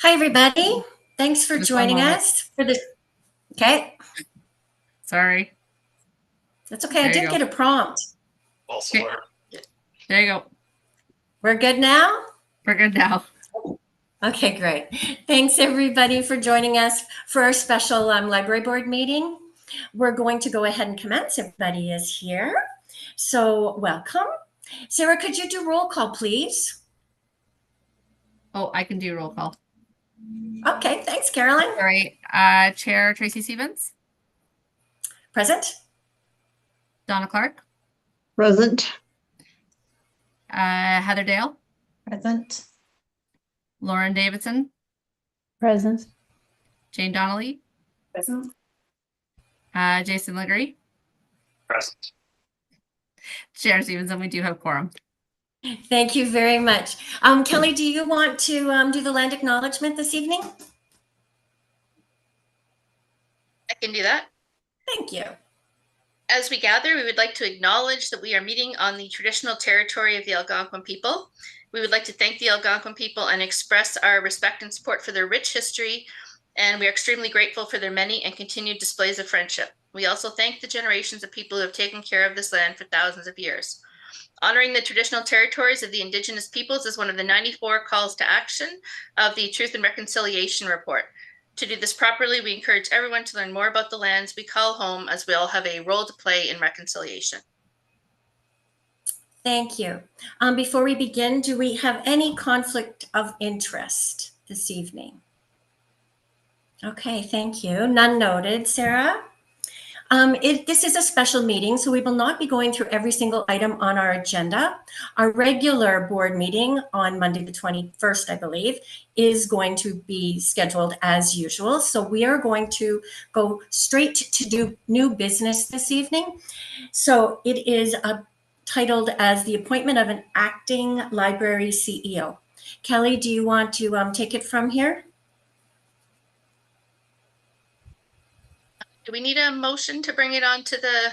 Hi, everybody. Thanks for Just one joining moment. us for this. Okay, Sorry. that's okay. I There you did go. get a prompt. Okay. There you go. We're good now? We're good now. Okay, great. Thanks, everybody, for joining us for our special library board meeting. We're going to go ahead and commence. Everybody is here. So, welcome. Sarah, could you do roll call, please? Oh, I can do roll call. Okay, thanks, Carolyn. All right. Chair Tracy Stevens. Present. Donna Clark. Present. Heather Dale. Present. Lauren Davidson. Present. Jane Donnelly. Present. Jason Legary. Present. Chair Stevenson, we do have quorum. Thank you very much. Kelly, do you want to do the land acknowledgement this evening? I can do that. Thank you. As we gather, we would like to acknowledge that we are meeting on the traditional territory of the Algonquin people. We would like to thank the Algonquin people and express our respect and support for their rich history, and we are extremely grateful for their many and continued displays of friendship. We also thank the generations of people who have taken care of this land for thousands of years. Honoring the traditional territories of the Indigenous peoples is one of the 94 calls to action of the Truth and Reconciliation Report. To do this properly, we encourage everyone to learn more about the lands we call home, as we all have a role to play in reconciliation. Thank you. Before we begin, do we have any conflict of interest this evening? Okay, thank you. None noted. Sarah? This is a special meeting, so we will not be going through every single item on our agenda. Our regular board meeting on Monday, the 21st, I believe, is going to be scheduled as usual. So we are going to go straight to do new business this evening. So it is titled as the appointment of an acting library CEO. Kelly, do you want to take it from here? Do we need a motion to bring it on to the...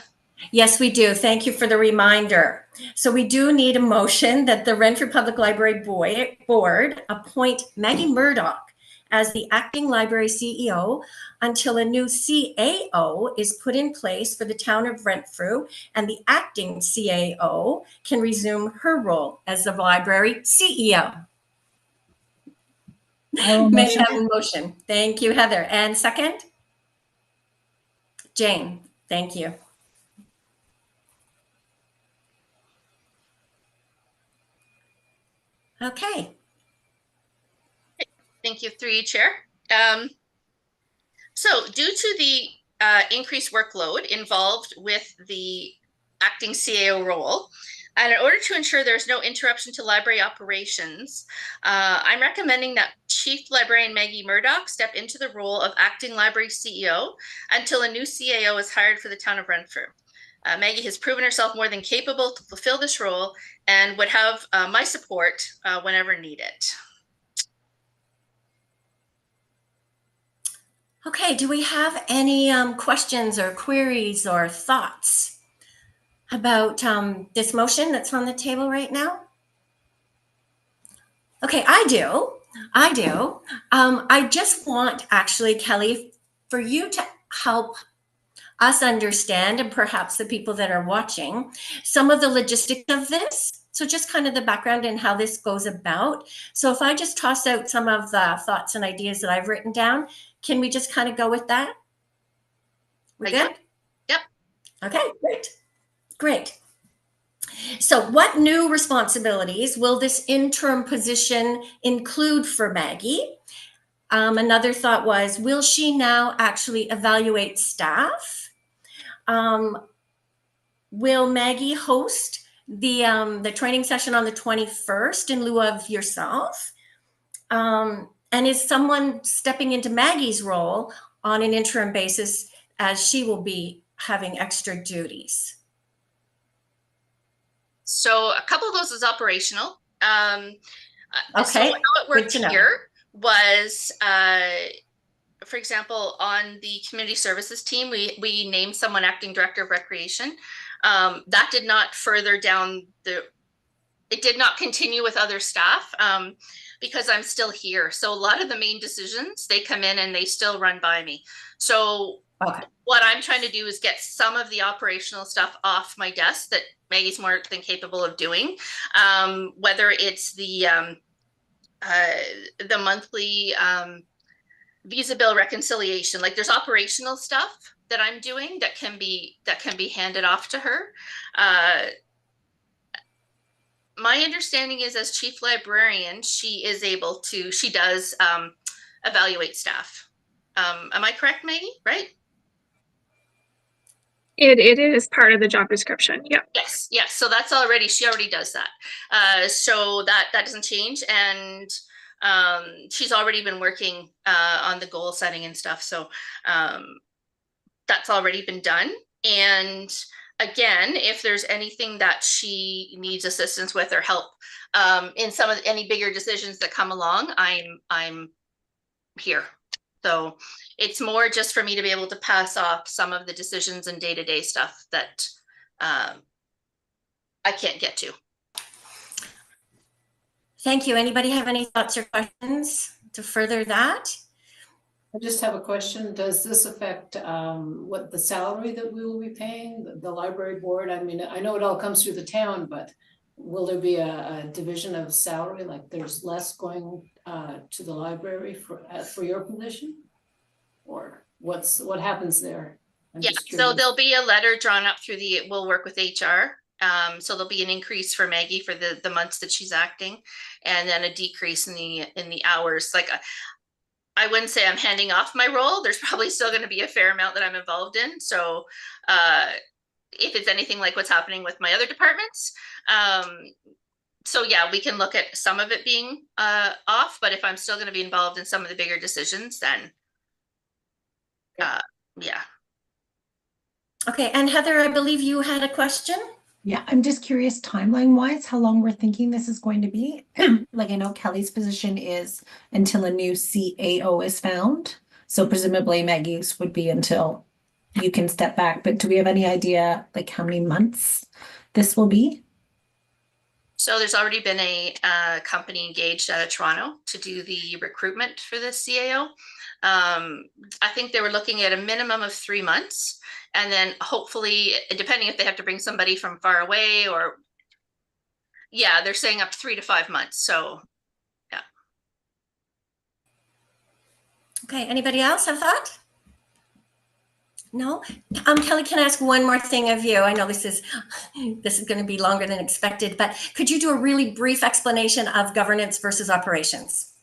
Yes, we do. Thank you for the reminder. So we do need a motion that the Renfrew Public Library Board appoint Maggie Murdoch as the acting library CEO until a new CAO is put in place for the town of Renfrew, and the acting CAO can resume her role as the library CEO. May I have a motion? Thank you, Heather. And second? Jane, thank you. Okay. Thank you, through you, Chair. So due to the increased workload involved with the acting CAO role, and in order to ensure there's no interruption to library operations, I'm recommending that Chief Librarian Maggie Murdoch step into the role of acting library CEO until a new CAO is hired for the town of Renfrew. Maggie has proven herself more than capable to fulfill this role and would have my support whenever needed. Okay, do we have any questions or queries or thoughts about this motion that's on the table right now? Okay, I do. I just want, actually, Kelly, for you to help us understand, and perhaps the people that are watching, some of the logistics of this. So just kind of the background and how this goes about. So if I just toss out some of the thoughts and ideas that I've written down, can we just kind of go with that? We good? Yep. Okay, great. So what new responsibilities will this interim position include for Maggie? Another thought was, will she now actually evaluate staff? Will Maggie host the training session on the 21st in lieu of yourself? And is someone stepping into Maggie's role on an interim basis as she will be having extra duties? So a couple of those is operational. Okay. So how it worked here was, for example, on the community services team, we named someone acting director of recreation. That did not further down the it did not continue with other staff because I'm still here. So a lot of the main decisions, they come in and they still run by me. So Okay. what I'm trying to do is get some of the operational stuff off my desk that Maggie's more than capable of doing. Whether it's the monthly visa bill reconciliation, like there's operational stuff that I'm doing that can be handed off to her. My understanding is, as chief librarian, she does evaluate staff. Am I correct, Maggie? Right? It is part of the job description. Yeah. Yes. So she already does that. So that doesn't change. And she's already been working on the goal setting and stuff. So that's already been done. And again, if there's anything that she needs assistance with or help in any bigger decisions that come along, I'm here. So it's more just for me to be able to pass off some of the decisions and day-to-day stuff that I can't get to. Thank you. Anybody have any thoughts or questions to further that? I just have a question. Does this affect what the salary that we will be paying, the library board? I mean, I know it all comes through the town, but will there be a division of salary? Like there's less going to the library for your position? Or what happens there? Yeah, so there'll be a letter drawn up through we'll work with HR. So there'll be an increase for Maggie for the months that she's acting, and then a decrease in the hours. Like I wouldn't say I'm handing off my role. There's probably still going to be a fair amount that I'm involved in. So if it's anything like what's happening with my other departments, so yeah, we can look at some of it being off, but if I'm still going to be involved in some of the bigger decisions, then yeah. Okay, and Heather, I believe you had a question? Yeah, I'm just curious timeline wise, how long we're thinking this is going to be. Like I know Kelly's position is until a new CAO is found. So presumably Maggie's would be until you can step back. But do we have any idea like how many months this will be? So there's already been a company engaged out of Toronto to do the recruitment for the CAO. I think they were looking at a minimum of 3 months, and then hopefully, depending if they have to bring somebody from far away or, yeah, they're saying up to 3 to 5 months. So, yeah. Okay, anybody else have a thought? No? Kelly, can I ask one more thing of you? I know this is going to be longer than expected, but could you do a really brief explanation of governance versus operations?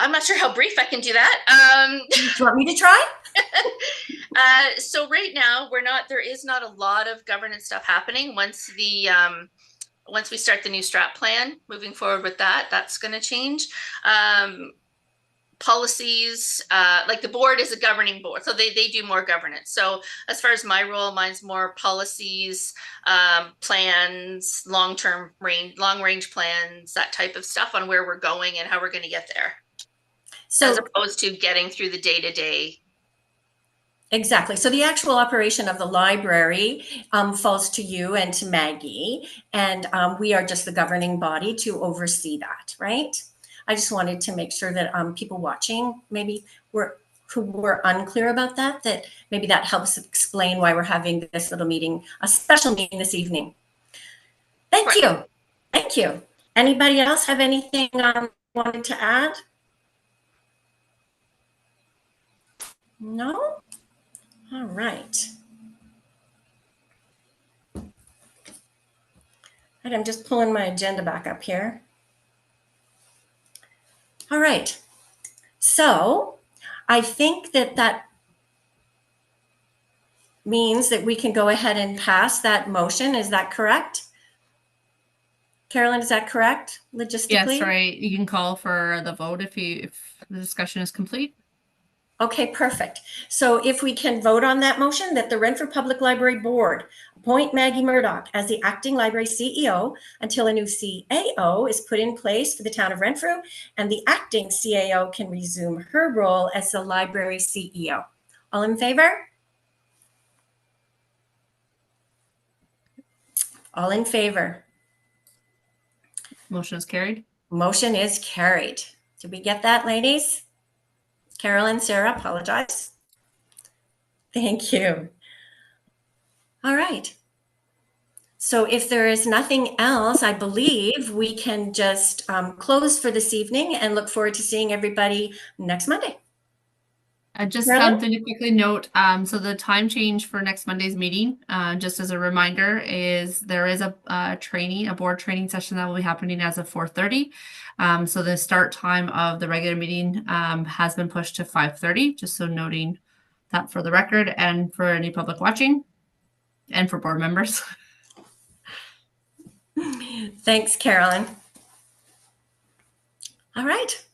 I'm not sure how brief I can do that. Do you want me to try? So right now there is not a lot of governance stuff happening. Once we start the new strat plan, moving forward with that's going to change. Policies, like the board is a governing board, so they do more governance. So as far as my role, mine's more policies, plans, long range plans, that type of stuff on where we're going and how we're going to get there. So as opposed to getting through the day-to-day. Exactly. So the actual operation of the library falls to you and to Maggie, and we are just the governing body to oversee that, right? I just wanted to make sure that people watching maybe who were unclear about that maybe that helps explain why we're having this little meeting, a special meeting this evening. Thank you. Thank you. Anybody else have anything wanted to add? No? All right. And I'm just pulling my agenda back up here. All right. So I think that means that we can go ahead and pass that motion. Is that correct? Carolyn, is that correct logistically? Yes, right. You can call for the vote if the discussion is complete. Okay, perfect. So if we can vote on that motion that the Renfrew Public Library Board appoint Maggie Murdoch as the acting library CEO until a new CAO is put in place for the town of Renfrew, and the acting CAO can resume her role as the library CEO. All in favor? All in favor? Motion is carried. Motion is carried. Did we get that, ladies? Carolyn, Sarah, apologize. Thank you. All right. So if there is nothing else, I believe we can just close for this evening and look forward to seeing everybody next Monday. Just Carolyn? something to quickly note. So the time change for next Monday's meeting, just as a reminder, is there is a board training session that will be happening as of 4:30. So the start time of the regular meeting has been pushed to 5:30. Just so noting that for the record and for any public watching, and for board members. Thanks, Carolyn. All right.